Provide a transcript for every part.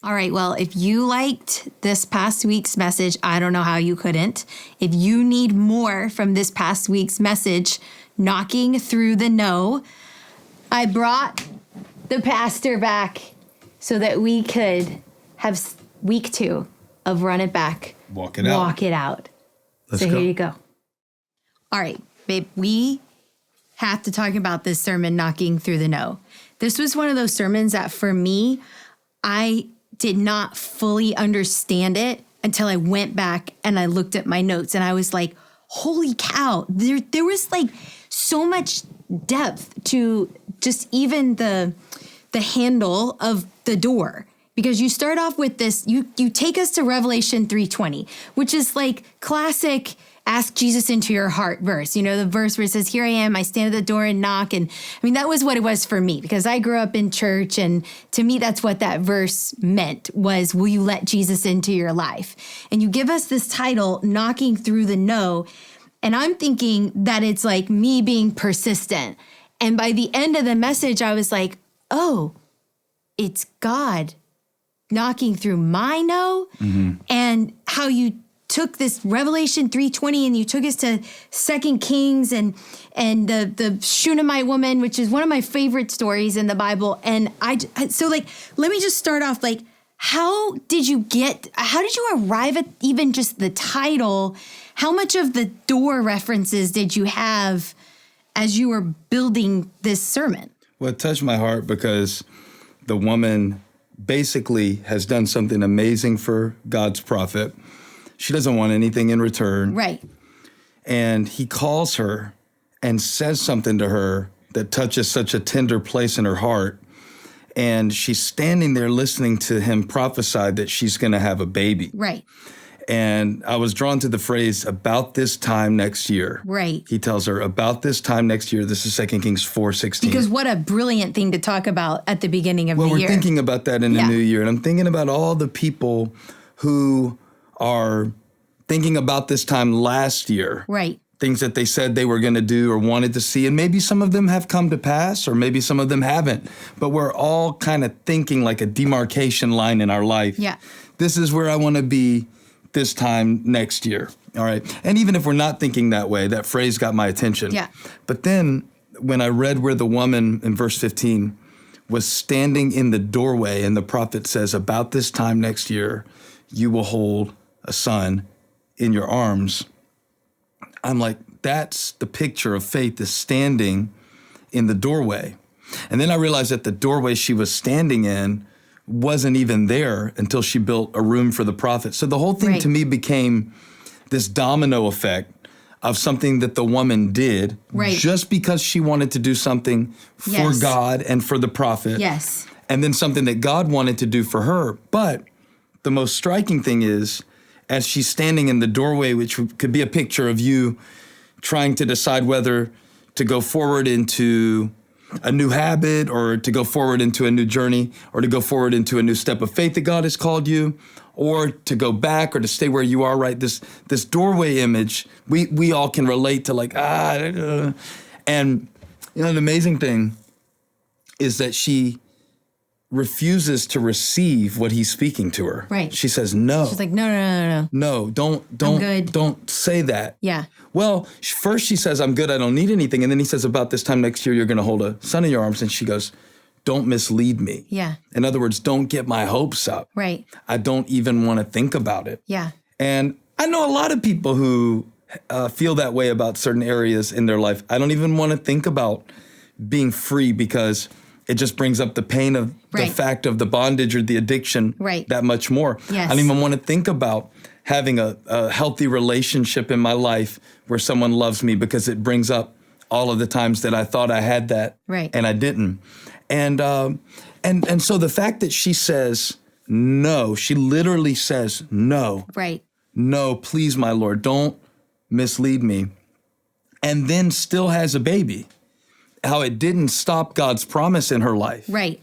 All right, well, if you liked this past week's message, I don't know how you couldn't. If you need more from this past week's message, knocking through the no, I brought the pastor back so that we could have week 2 of Run It Back. Walk it out. So here you go. All right, babe, we have to talk about this sermon, Knocking Through the No. This was one of those sermons that for me, I did not fully understand it until I went back and I looked at my notes and I was like, holy cow, there was like so much depth to just even the handle of the door. Because you start off with this, you take us to Revelation 3:20, which is like classic ask Jesus into your heart verse. You know, the verse where it says, here I am, I stand at the door and knock. And I mean, that was what it was for me because I grew up in church. And to me, that's what that verse meant was, will you let Jesus into your life? And you give us this title, Knocking Through the No. And I'm thinking that it's like me being persistent. And by the end of the message, I was like, oh, it's God knocking through my no. And how you took this Revelation 3:20 and you took us to 2 Kings and the Shunammite woman, which is one of my favorite stories in the Bible. And so like, let me just start off like, how did you arrive at even just the title? How much of the door references did you have as you were building this sermon? Well, it touched my heart because the woman basically has done something amazing for God's prophet. She doesn't want anything in return. Right. And he calls her and says something to her that touches such a tender place in her heart. And she's standing there listening to him prophesy that she's going to have a baby. Right. And I was drawn to the phrase, about this time next year. Right. He tells her, about this time next year. This is 2 Kings 4:16. Because what a brilliant thing to talk about at the beginning of the year. Well, we're thinking about that in the new year. And I'm thinking about all the people who are thinking about this time last year. Right. Things that they said they were going to do or wanted to see. And maybe some of them have come to pass or maybe some of them haven't. But we're all kind of thinking like a demarcation line in our life. Yeah. This is where I want to be this time next year. All right. And even if we're not thinking that way, that phrase got my attention. Yeah. But then when I read where the woman in verse 15 was standing in the doorway and the prophet says, about this time next year, you will hold a son in your arms. I'm like, that's the picture of faith, is standing in the doorway. And then I realized that the doorway she was standing in wasn't even there until she built a room for the prophet. So the whole thing to me became this domino effect of something that the woman did just because she wanted to do something for God and for the prophet. Yes. And then something that God wanted to do for her. But the most striking thing is, as she's standing in the doorway, which could be a picture of you trying to decide whether to go forward into a new habit or to go forward into a new journey or to go forward into a new step of faith that God has called you, or to go back or to stay where you are, right? This doorway image, we all can relate to like, and you know, the amazing thing is that she refuses to receive what he's speaking to her. Right. She says no. She's like, no. No, don't say that. Yeah. Well, first she says, I'm good, I don't need anything. And then he says, about this time next year, you're going to hold a son in your arms. And she goes, don't mislead me. Yeah. In other words, don't get my hopes up. Right. I don't even want to think about it. Yeah. And I know a lot of people who feel that way about certain areas in their life. I don't even want to think about being free because it just brings up the pain of the fact of the bondage or the addiction that much more. Yes. I don't even want to think about having a healthy relationship in my life where someone loves me because it brings up all of the times that I thought I had that and I didn't. And so the fact that she says no, she literally says no. Right. No, please, my Lord, don't mislead me. And then still has a baby. How it didn't stop God's promise in her life. Right.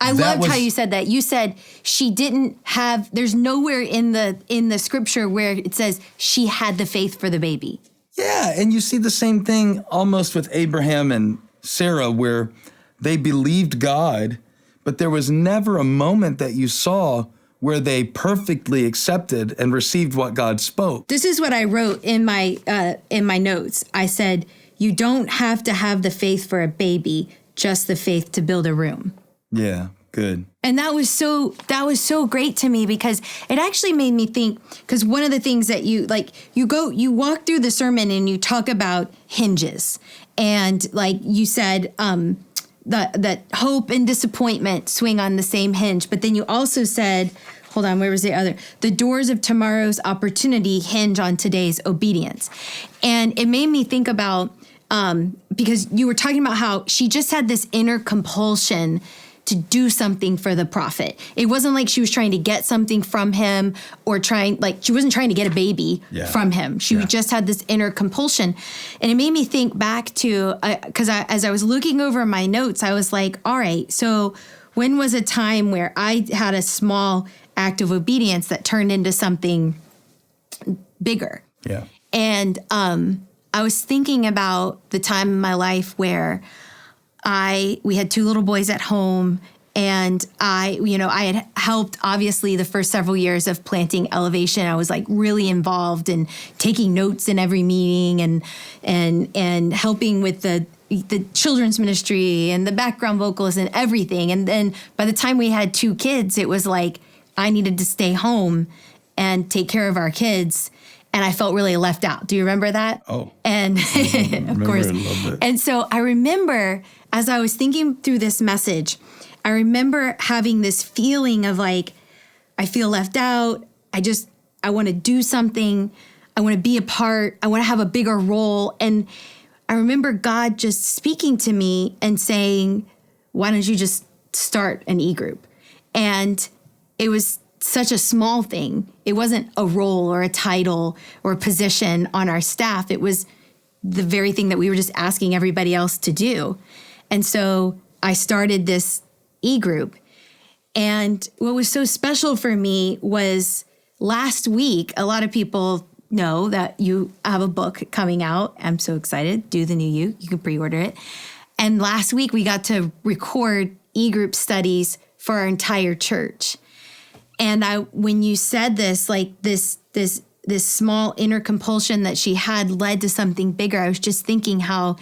I loved how you said that. You said she didn't have, there's nowhere in the scripture where it says she had the faith for the baby. Yeah, and you see the same thing almost with Abraham and Sarah where they believed God, but there was never a moment that you saw where they perfectly accepted and received what God spoke. This is what I wrote in my notes. I said, you don't have to have the faith for a baby, just the faith to build a room. Yeah, good. And that was so great to me, because it actually made me think, because one of the things that you walk through the sermon and you talk about hinges, and like you said, that hope and disappointment swing on the same hinge. But then you also said, hold on, where was the other? The doors of tomorrow's opportunity hinge on today's obedience. And it made me think about, because you were talking about how she just had this inner compulsion to do something for the prophet. It wasn't like she was trying to get something from him, or she wasn't trying to get a baby from him. She just had this inner compulsion. And it made me think back to, because as I was looking over my notes, I was like, all right, so when was a time where I had a small act of obedience that turned into something bigger? Yeah. And I was thinking about the time in my life where we had 2 little boys at home, and I had helped obviously the first several years of planting Elevation. I was like really involved and taking notes in every meeting, and helping with the children's ministry and the background vocals and everything. And then by the time we had 2 kids, it was like I needed to stay home and take care of our kids. And I felt really left out. Do you remember that? Oh. And of course. And so I remember, as I was thinking through this message, I remember having this feeling of like, I feel left out. I want to do something. I want to be a part. I want to have a bigger role. And I remember God just speaking to me and saying, why don't you just start an e-group? And it was such a small thing. It wasn't a role or a title or a position on our staff. It was the very thing that we were just asking everybody else to do. And so I started this e-group. And what was so special for me was last week, a lot of people know that you have a book coming out. I'm so excited. Do the New You. You can pre-order it. And last week we got to record e-group studies for our entire church. And when you said this, like this small inner compulsion that she had led to something bigger, I was just thinking how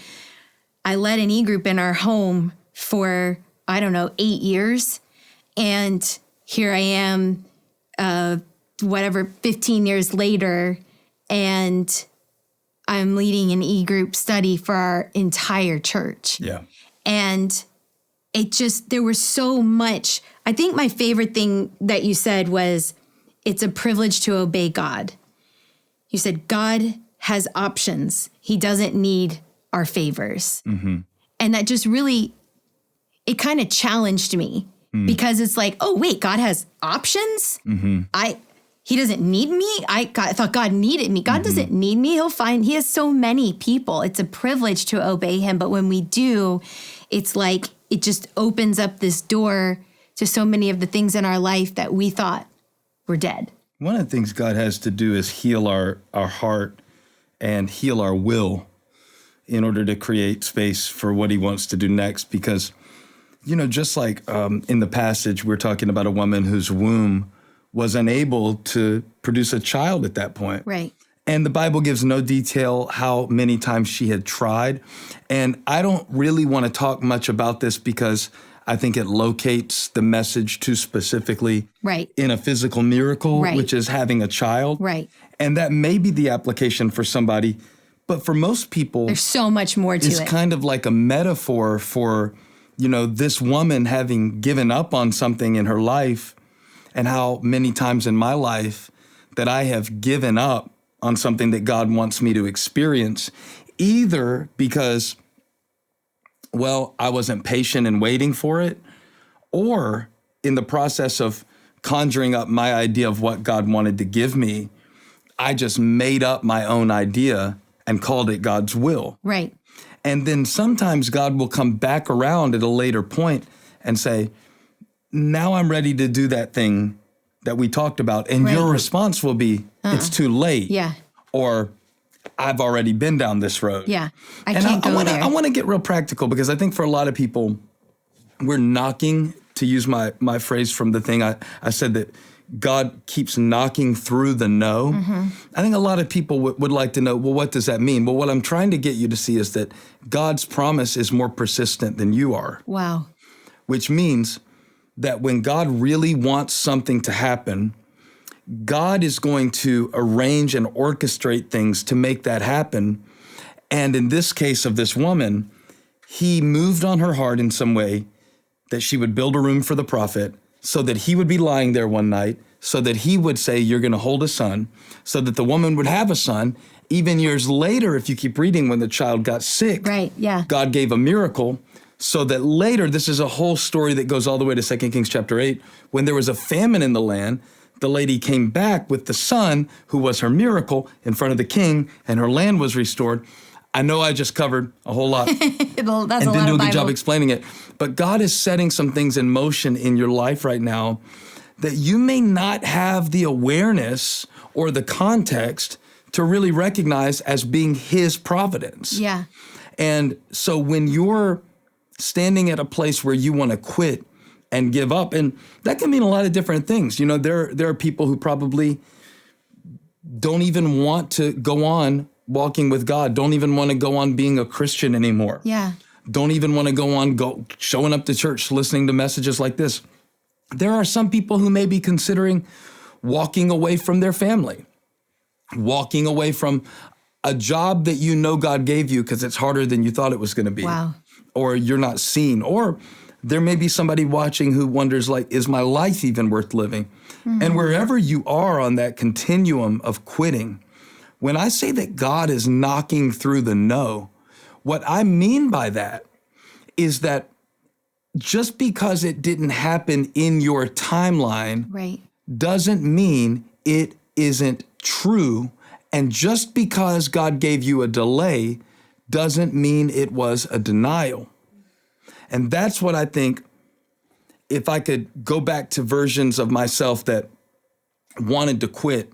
I led an e-group in our home for, 8 years. And here I am, 15 years later, and I'm leading an e-group study for our entire church. Yeah. And there was so much. I think my favorite thing that you said was, it's a privilege to obey God. You said, God has options. He doesn't need our favors. Mm-hmm. And that just really, it kind of challenged me because it's like, oh, wait, God has options? Mm-hmm. He doesn't need me? I thought God needed me. God doesn't need me. He has so many people. It's a privilege to obey him. But when we do, it's like, it just opens up this door to so many of the things in our life that we thought were dead. One of the things God has to do is heal our heart and heal our will in order to create space for what he wants to do next. Because, just like in the passage, we're talking about a woman whose womb was unable to produce a child at that point. Right. And the Bible gives no detail how many times she had tried. And I don't really want to talk much about this because I think it locates the message too specifically in a physical miracle, which is having a child. Right. And that may be the application for somebody. But for most people, there's so much more to it. It's kind of like a metaphor for, this woman having given up on something in her life, and how many times in my life that I have given up on something that God wants me to experience, either because, I wasn't patient and waiting for it, or in the process of conjuring up my idea of what God wanted to give me, I just made up my own idea and called it God's will. Right. And then sometimes God will come back around at a later point and say, now I'm ready to do that thing that we talked about. And your response will be, it's too late. Yeah. Or I've already been down this road. Yeah. I can't go there. I want to get real practical because I think for a lot of people, we're knocking to use my phrase from the thing, I said that God keeps knocking through the no. I think a lot of people would like to know, well, what does that mean? Well, what I'm trying to get you to see is that God's promise is more persistent than you are. Wow. Which means that when God really wants something to happen, God is going to arrange and orchestrate things to make that happen. And in this case of this woman, he moved on her heart in some way that she would build a room for the prophet so that he would be lying there one night, so that he would say, you're going to hold a son, so that the woman would have a son. Even years later, if you keep reading, when the child got sick, right, yeah, God gave a miracle so that later, this is a whole story that goes all the way to 2 Kings chapter 8, when there was a famine in the land, the lady came back with the son who was her miracle in front of the king, and her land was restored. I know I just covered a whole lot That's and a lot didn't do a of good job Bible. explaining it. But God is setting some things in motion in your life right now that you may not have the awareness or the context to really recognize as being his providence. Yeah. And so when you're standing at a place where you want to quit and give up, and that can mean a lot of different things. You know, there are people who probably don't even want to go on walking with God, don't even want to go on being a Christian anymore. Yeah. Don't even want to go on showing up to church, listening to messages like this. There are some people who may be considering walking away from their family, walking away from a job that you know God gave you because it's harder than you thought it was going to be. Wow. Or you're not seen. Or there may be somebody watching who wonders, like, is my life even worth living? And wherever you are on that continuum of quitting, when I say that God is knocking through the no, what I mean by that is that just because it didn't happen in your timeline Right. doesn't mean it isn't true. And just because God gave you a delay doesn't mean it was a denial. And that's what I think, if I could go back to versions of myself that wanted to quit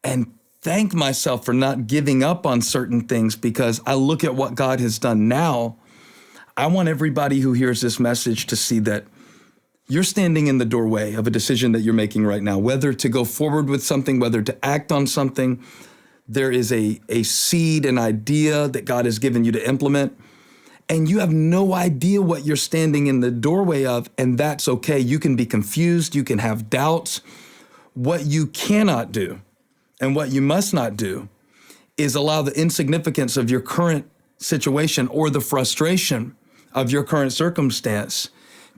and thank myself for not giving up on certain things because I look at what God has done now, I want everybody who hears this message to see that you're standing in the doorway of a decision that you're making right now, whether to go forward with something, whether to act on something. There is a seed, an idea that God has given you to implement, and you have no idea what you're standing in the doorway of, and that's okay. You can be confused. You can have doubts. What you cannot do and what you must not do is allow the insignificance of your current situation or the frustration of your current circumstance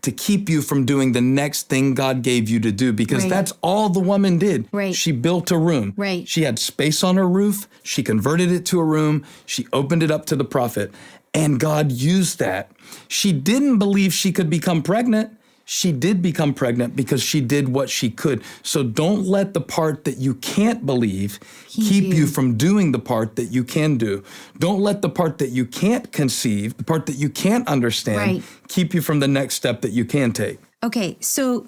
to keep you from doing the next thing God gave you to do, because Right. that's all the woman did. Right. She built a room. Right. She had space on her roof. She converted it to a room. She opened it up to the prophet, and God used that. She didn't believe she could become pregnant. She did become pregnant because she did what she could. So don't let the part that you can't believe keep you from doing the part that you can do. Don't let the part that you can't conceive, the part that you can't understand, Right. keep you from the next step that you can take. Okay, so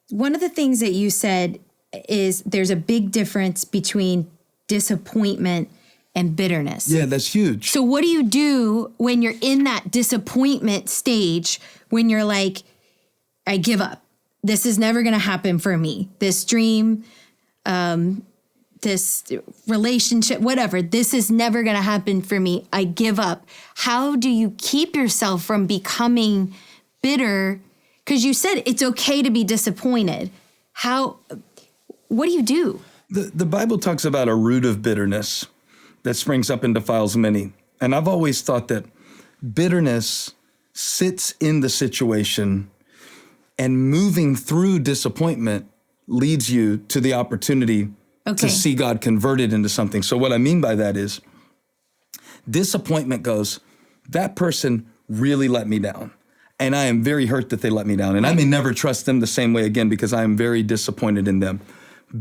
one of the things that you said is there's a big difference between disappointment and bitterness. Yeah, that's huge. So what do you do when you're in that disappointment stage, when you're like, I give up. This is never going to happen for me. This dream, this relationship, whatever, this is never going to happen for me. I give up. How do you keep yourself from becoming bitter? Because you said it's okay to be disappointed. What do you do? The Bible talks about a root of bitterness that springs up and defiles many. And I've always thought that bitterness sits in the situation, and moving through disappointment leads you to the opportunity to see God converted into something. So what I mean by that is disappointment goes, that person really let me down. And I am very hurt that they let me down. And I may never trust them the same way again because I am very disappointed in them.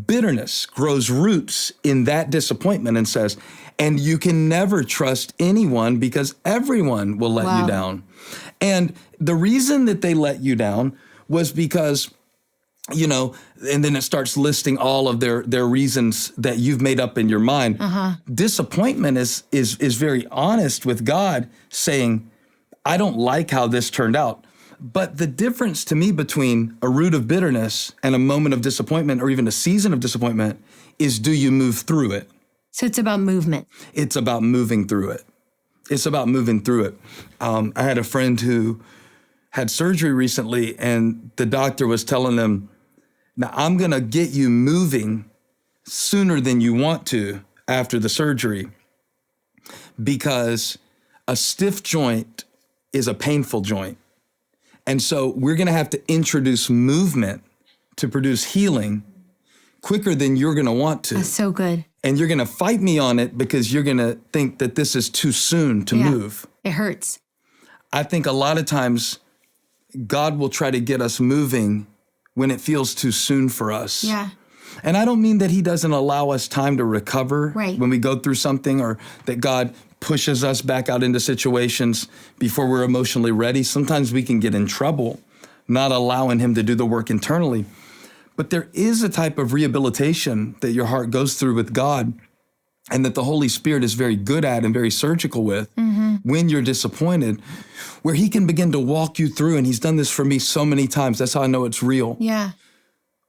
Bitterness grows roots in that disappointment and says, and you can never trust anyone because everyone will let you down. And the reason that they let you down was because, you know, and then it starts listing all of their reasons that you've made up in your mind. Disappointment is very honest with God, saying, I don't like how this turned out. But the difference to me between a root of bitterness and a moment of disappointment or even a season of disappointment is, do you move through it? So it's about movement. It's about moving through it. It's about moving through it. I had a friend who had surgery recently, and the doctor was telling them, now I'm going to get you moving sooner than you want to after the surgery, because a stiff joint is a painful joint. And so we're going to have to introduce movement to produce healing quicker than you're going to want to. That's so good. And you're going to fight me on it because you're going to think that this is too soon to move. It hurts. I think a lot of times God will try to get us moving when it feels too soon for us. Yeah. And I don't mean that he doesn't allow us time to recover when we go through something, or that God pushes us back out into situations before we're emotionally ready. Sometimes we can get in trouble not allowing him to do the work internally. But there is a type of rehabilitation that your heart goes through with God, and that the Holy Spirit is very good at and very surgical with when you're disappointed, where he can begin to walk you through. And he's done this for me so many times. That's how I know it's real. Yeah.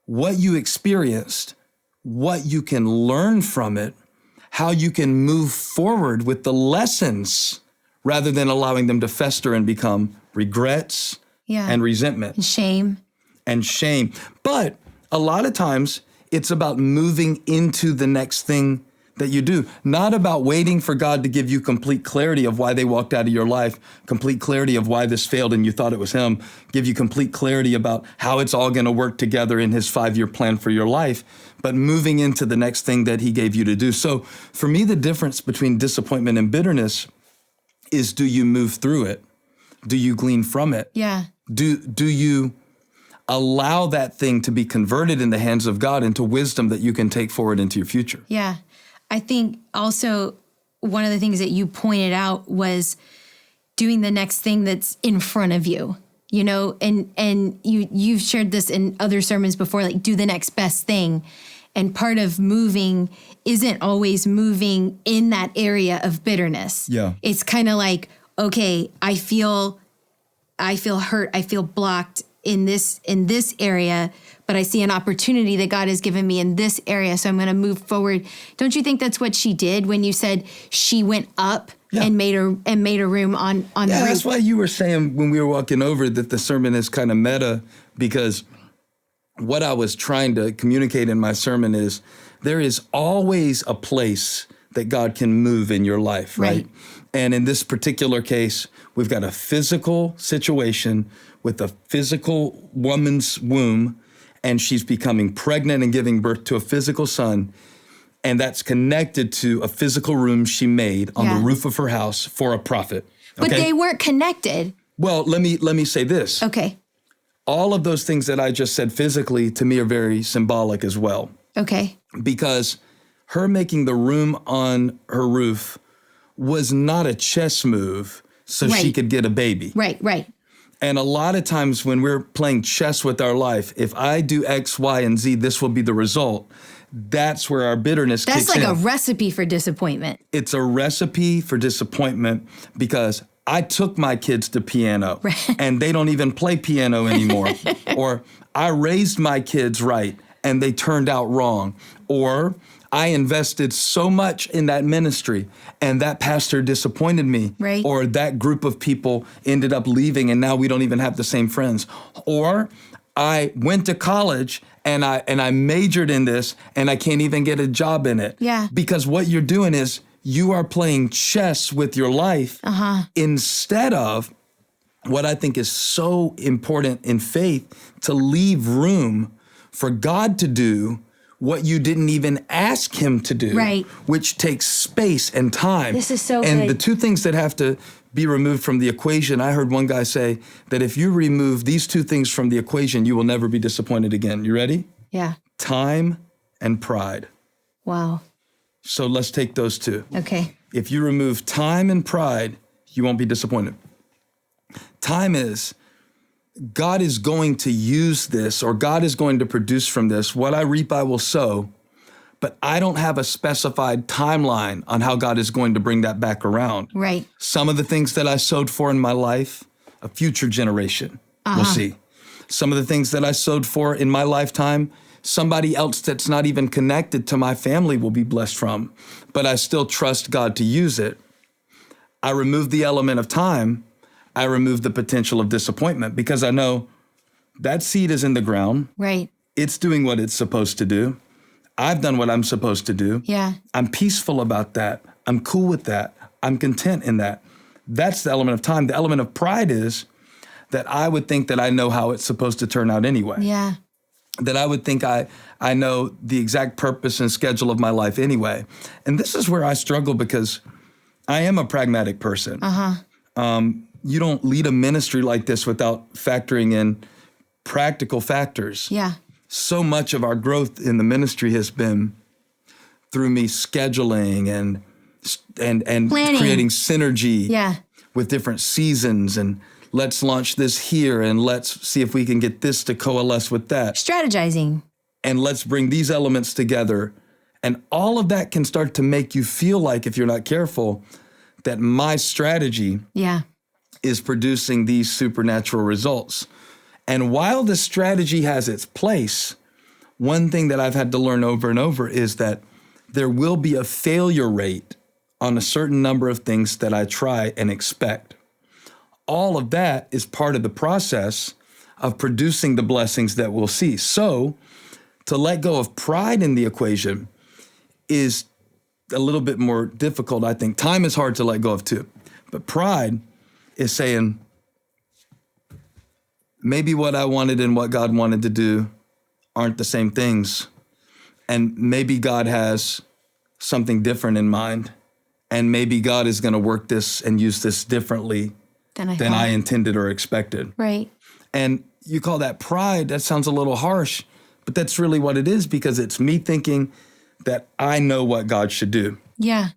What you experienced, what you can learn from it, how you can move forward with the lessons rather than allowing them to fester and become regrets and resentment. And shame. But a lot of times it's about moving into the next thing that you do, not about waiting for God to give you complete clarity of why they walked out of your life, complete clarity of why this failed and you thought it was him, give you complete clarity about how it's all going to work together in his 5-year plan for your life, but moving into the next thing that he gave you to do. So for me, the difference between disappointment and bitterness is, do you move through it? Do you glean from it? Yeah. Do you allow that thing to be converted in the hands of God into wisdom that you can take forward into your future? Yeah. I think also one of the things that you pointed out was doing the next thing that's in front of you, you know, and you've shared this in other sermons before, like do the next best thing. And part of moving isn't always moving in that area of bitterness. Yeah. It's kind of like, okay, I feel hurt. I feel blocked in this area, but I see an opportunity that God has given me in this area, so I'm going to move forward. Don't you think that's what she did when you said she went up and made a room on the roof? That's why you were saying when we were walking over that the sermon is kind of meta, because what I was trying to communicate in my sermon is there is always a place that God can move in your life, right? And in this particular case, we've got a physical situation with a physical woman's womb, and she's becoming pregnant and giving birth to a physical son. And that's connected to a physical room she made on the roof of her house for a prophet. But they weren't connected. Well, let me say this. Okay. All of those things that I just said physically to me are very symbolic as well. Okay. Because her making the room on her roof was not a chess move so she could get a baby. Right. And a lot of times when we're playing chess with our life, if I do X, Y, and Z, this will be the result. That's where our bitterness kicks in. That's like a recipe for disappointment. It's a recipe for disappointment because I took my kids to piano and they don't even play piano anymore. Or I raised my kids right and they turned out wrong. Or I invested so much in that ministry and that pastor disappointed me. Or that group of people ended up leaving and now we don't even have the same friends. Or I went to college and I majored in this and I can't even get a job in it. Because what you're doing is you are playing chess with your life instead of what I think is so important in faith, to leave room for God to do what you didn't even ask him to do, which takes space and time. This is so And good. the two things that have to be removed from the equation, I heard one guy say that if you remove these two things from the equation, you will never be disappointed again. You ready? Yeah. Time and pride. Wow. So let's take those two. Okay. If you remove time and pride, you won't be disappointed. Time is, God is going to use this, or God is going to produce from this. What I reap, I will sow. But I don't have a specified timeline on how God is going to bring that back around. Right. Some of the things that I sowed for in my life, a future generation We'll see. Some of the things that I sowed for in my lifetime, somebody else that's not even connected to my family will be blessed from, but I still trust God to use it. I remove the element of time. I remove the potential of disappointment because I know that seed is in the ground. Right. It's doing what it's supposed to do. I've done what I'm supposed to do. Yeah. I'm peaceful about that. I'm cool with that. I'm content in that. That's the element of time. The element of pride is that I would think that I know how it's supposed to turn out anyway. Yeah. That I would think I know the exact purpose and schedule of my life anyway. And this is where I struggle because I am a pragmatic person. You don't lead a ministry like this without factoring in practical factors. Yeah. So much of our growth in the ministry has been through me scheduling and Planning. creating synergy Yeah. with different seasons, and let's launch this here, and let's see if we can get this to coalesce with that. Strategizing. And let's bring these elements together. And all of that can start to make you feel like, if you're not careful, that my strategy Yeah. is producing these supernatural results. And while the strategy has its place, one thing that I've had to learn over and over is that there will be a failure rate on a certain number of things that I try and expect. All of that is part of the process of producing the blessings that we'll see. So to let go of pride in the equation is a little bit more difficult, I think. Time is hard to let go of too. But pride is saying, maybe what I wanted and what God wanted to do aren't the same things. And maybe God has something different in mind. And maybe God is going to work this and use this differently than I intended or expected. Right. And you call that pride, that sounds a little harsh, but that's really what it is, because it's me thinking that I know what God should do. Yeah.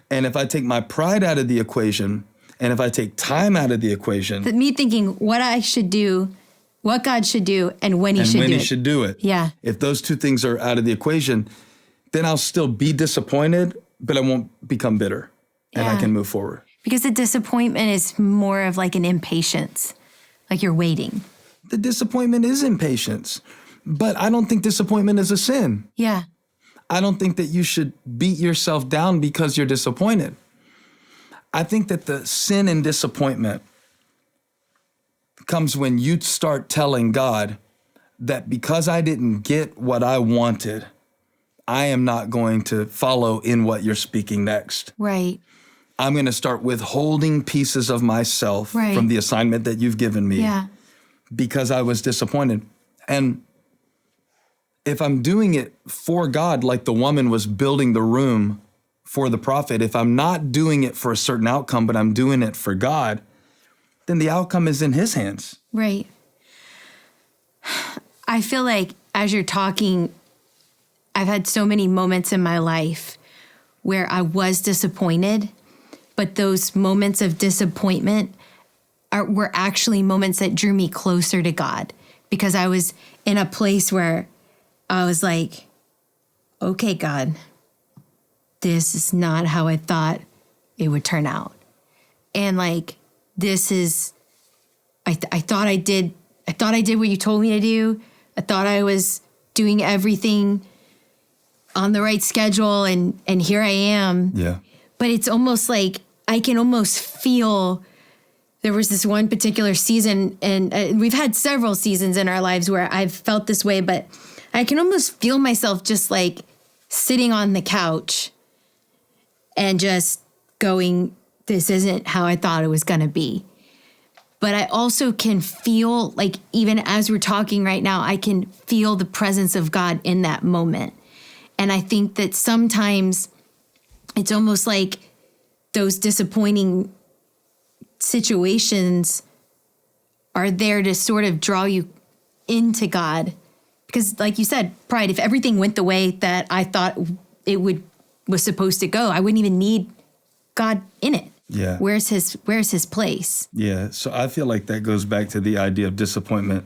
And if I take my pride out of the equation, and if I take time out of the equation, Me thinking what I should do, what God should do, and when he should do it. Yeah. If those two things are out of the equation, then I'll still be disappointed, but I won't become bitter, and I can move forward. Because the disappointment is more of like an impatience, like you're waiting. The disappointment is impatience, but I don't think disappointment is a sin. Yeah. I don't think that you should beat yourself down because you're disappointed. I think that the sin and disappointment comes when you start telling God that because I didn't get what I wanted, I am not going to follow in what you're speaking next. Right. I'm going to start withholding pieces of myself from the assignment that you've given me because I was disappointed. And if I'm doing it for God, like the woman was building the room for the prophet, if I'm not doing it for a certain outcome, but I'm doing it for God, then the outcome is in his hands. Right. I feel like as you're talking, I've had so many moments in my life where I was disappointed, but those moments of disappointment were actually moments that drew me closer to God, because I was in a place where I was like, okay, God, this is not how I thought it would turn out. And like, this is, I thought I did what you told me to do. I thought I was doing everything on the right schedule, and here I am. Yeah. But it's almost like I can almost feel, there was this one particular season, and we've had several seasons in our lives where I've felt this way, but I can almost feel myself just like sitting on the couch and just going, this isn't how I thought it was going to be. But I also can feel, like, even as we're talking right now, I can feel the presence of God in that moment. And I think that sometimes it's almost like those disappointing situations are there to sort of draw you into God. Because like you said, pride, if everything went the way that I thought it was supposed to go, I wouldn't even need God in it. Yeah. Where's his place? Yeah. So I feel like that goes back to the idea of disappointment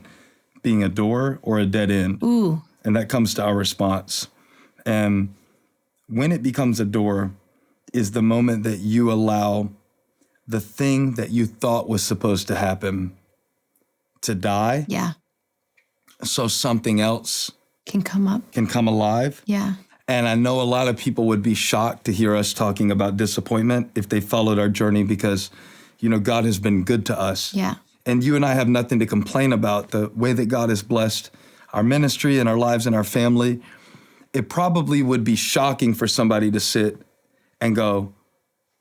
being a door or a dead end. Ooh. And that comes to our response. And when it becomes a door is the moment that you allow the thing that you thought was supposed to happen to die. Yeah. So something else Can come up. can come alive. Yeah. And I know a lot of people would be shocked to hear us talking about disappointment if they followed our journey because, God has been good to us. Yeah. And you and I have nothing to complain about. The way that God has blessed our ministry and our lives and our family, it probably would be shocking for somebody to sit and go,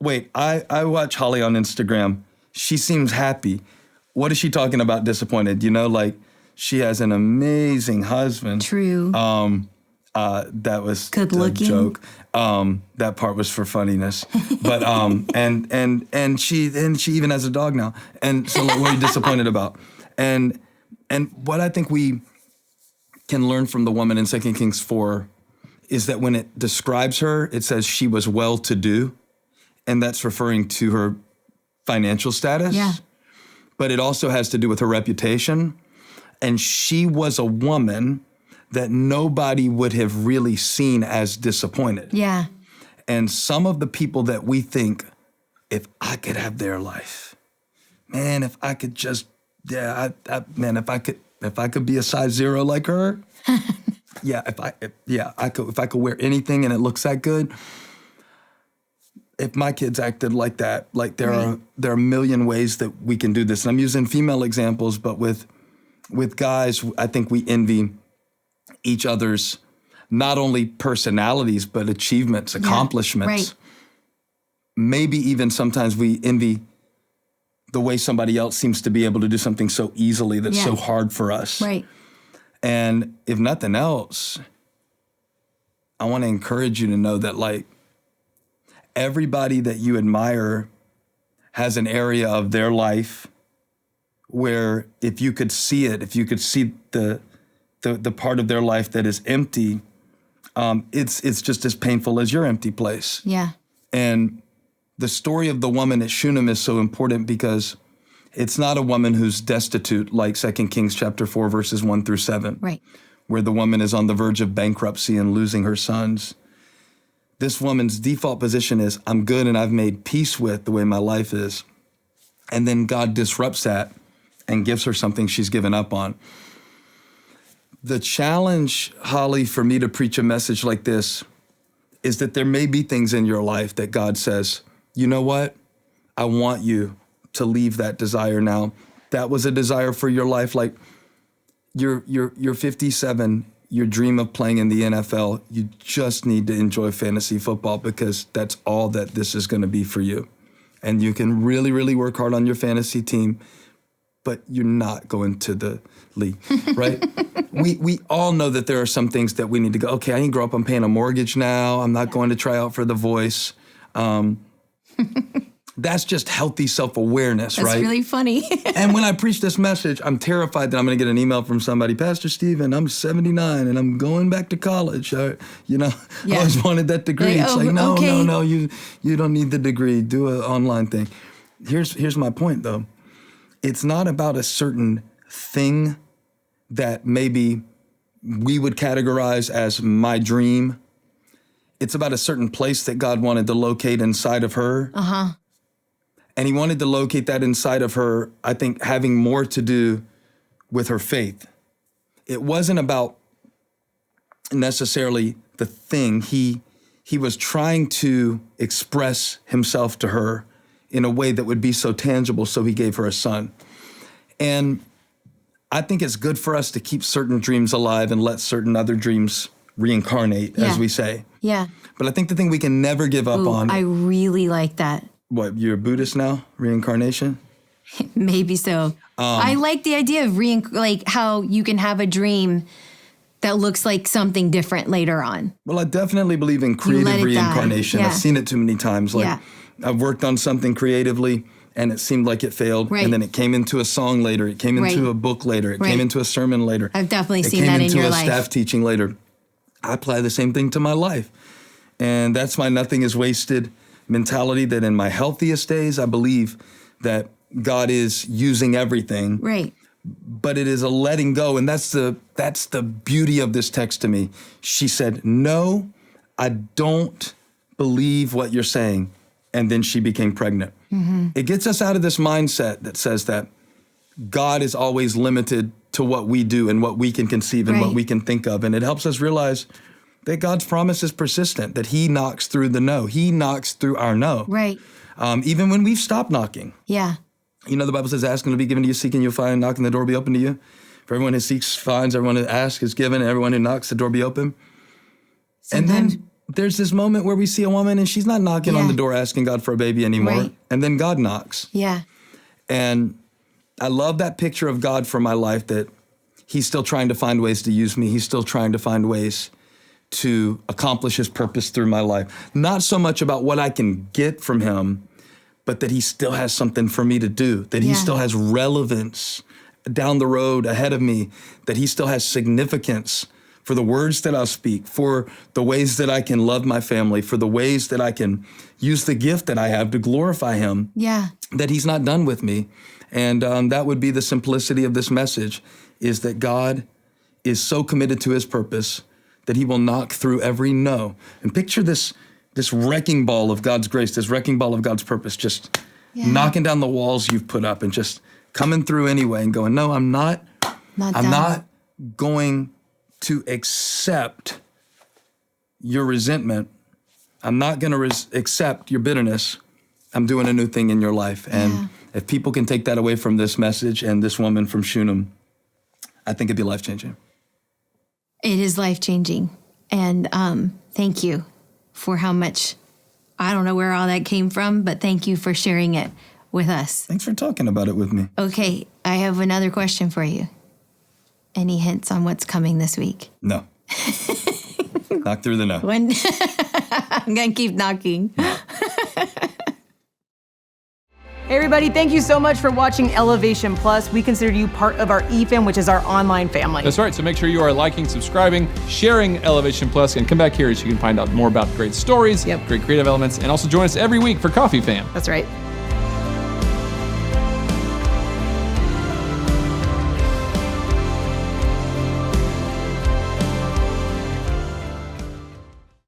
wait, I watch Holly on Instagram. She seems happy. What is she talking about disappointed? She has an amazing husband. True. That was Good a looking. joke. That part was for funniness. But and she even has a dog now. And so what are you disappointed about? And what I think we can learn from the woman in 2 Kings 4 is that when it describes her, it says she was well-to-do, and that's referring to her financial status. Yeah. But it also has to do with her reputation. And she was a woman that nobody would have really seen as disappointed. Yeah. And some of the people that we think, if I could have their life, man, if I could just, if I could be a size 0 like her, if I could wear anything and it looks that good. If my kids acted like that, there are a million ways that we can do this. And I'm using female examples, but with guys, I think we envy each other's not only personalities, but achievements, accomplishments. Right. Maybe even sometimes we envy the way somebody else seems to be able to do something so easily that's so hard for us. Right. And if nothing else, I want to encourage you to know that everybody that you admire has an area of their life where if you could see it, if you could see the part of their life that is empty, it's just as painful as your empty place. Yeah. And the story of the woman at Shunem is so important because it's not a woman who's destitute like 2 Kings chapter 4, verses 1 through 7, Right. where the woman is on the verge of bankruptcy and losing her sons. This woman's default position is, I'm good and I've made peace with the way my life is. And then God disrupts that and gives her something she's given up on. The challenge, Holly, for me to preach a message like this is that there may be things in your life that God says, you know what? I want you to leave that desire now. That was a desire for your life. You're 57, your dream of playing in the NFL, you just need to enjoy fantasy football because that's all that this is going to be for you. And you can really, really work hard on your fantasy team, but you're not going to the league, right? We all know that there are some things that we need to go, okay, I need to grow up, I'm paying a mortgage now, I'm not going to try out for The Voice. That's just healthy self-awareness, right? That's really funny. And when I preach this message, I'm terrified that I'm going to get an email from somebody, Pastor Steven, I'm 79 and I'm going back to college. I always wanted that degree. It's no, you don't need the degree. Do an online thing. Here's my point, though. It's not about a certain thing that maybe we would categorize as my dream. It's about a certain place that God wanted to locate inside of her. Uh-huh. And he wanted to locate that inside of her, I think, having more to do with her faith. It wasn't about necessarily the thing. He was trying to express himself to her in a way that would be so tangible, so he gave her a son. And I think it's good for us to keep certain dreams alive and let certain other dreams reincarnate, as we say. Yeah. But I think the thing we can never give up on... I really like that. What, you're a Buddhist now? Reincarnation? Maybe so. I like the idea of how you can have a dream that looks like something different later on. Well, I definitely believe in creative reincarnation. I've seen it too many times. I've worked on something creatively and it seemed like it failed. Right. And then it came into a song later. It came into a book later. It came into a sermon later. I've definitely seen that in your life. It came into a staff teaching later. I apply the same thing to my life. And that's my nothing is wasted mentality, that in my healthiest days, I believe that God is using everything. Right. But it is a letting go. And that's the beauty of this text to me. She said, no, I don't believe what you're saying. And then she became pregnant. Mm-hmm. It gets us out of this mindset that says that God is always limited to what we do and what we can conceive and what we can think of. And it helps us realize that God's promise is persistent, that he knocks through the no. He knocks through our no. Right. Even when we've stopped knocking. Yeah. You know, the Bible says, ask and it'll be given to you, seek and you'll find, knock and the door will be open to you. For everyone who seeks finds, everyone who asks is given, and everyone who knocks, the door will be open. Sometimes, and then there's this moment where we see a woman and she's not knocking on the door asking God for a baby anymore. Right. And then God knocks. Yeah. And I love that picture of God for my life, that he's still trying to find ways to use me. He's still trying to find ways to accomplish his purpose through my life. Not so much about what I can get from him, but that he still has something for me to do, that he still has relevance down the road ahead of me, that he still has significance for the words that I'll speak, for the ways that I can love my family, for the ways that I can use the gift that I have to glorify him, that he's not done with me. And that would be the simplicity of this message, is that God is so committed to his purpose that he will knock through every no. And picture this wrecking ball of God's grace, this wrecking ball of God's purpose, just knocking down the walls you've put up and just coming through anyway and going, no, I'm not going to accept your resentment. I'm not going to accept your bitterness. I'm doing a new thing in your life. And if people can take that away from this message and this woman from Shunem, I think it'd be life-changing. It is life-changing. And thank you for how much, I don't know where all that came from, but thank you for sharing it with us. Thanks for talking about it with me. Okay, I have another question for you. Any hints on what's coming this week? No. Knock through the no. I'm going to keep knocking. Hey everybody, thank you so much for watching Elevation Plus. We consider you part of our eFam, which is our online family. That's right, so make sure you are liking, subscribing, sharing Elevation Plus, and come back here so you can find out more about great stories, great creative elements, and also join us every week for Coffee Fam. That's right.